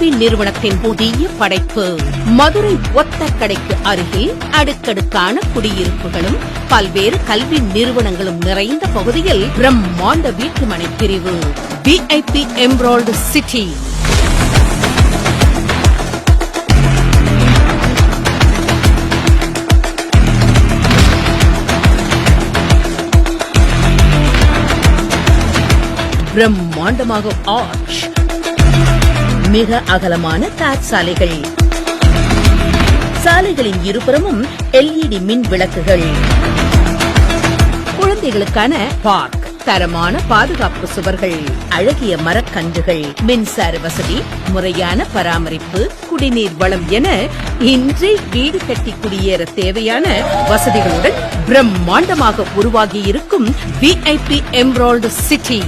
கல்வி நிறுவனத்தின் புதிய படைப்பு. மதுரை ஒத்தக்கடைக்கு அருகில் அடுக்கடுக்கான குடியிருப்புகளும் பல்வேறு கல்வி நிறுவனங்களும் நிறைந்த பகுதியில் பிரம்மாண்ட வீட்டுமனை பிரிவு. VIP எம்ப்ராய்டு சிட்டி. பிரம்மாண்டமாக ஆர்ச், மிக அகலமான தார் சாலைகள், சாலைகளின் இருபுறமும் LED மின் விளக்குகள், குழந்தைகளுக்கான பார்க், தரமான பாதுகாப்பு சுவர்கள், அழகிய மரக்கன்றுகள், மின்சார வசதி, முறையான பராமரிப்பு, குடிநீர் வளம் என இன்றே வீடு கட்டி குடியேற தேவையான வசதிகளுடன் பிரம்மாண்டமாக உருவாகியிருக்கும் VIP எம்ப்ராய்டு சிட்டி.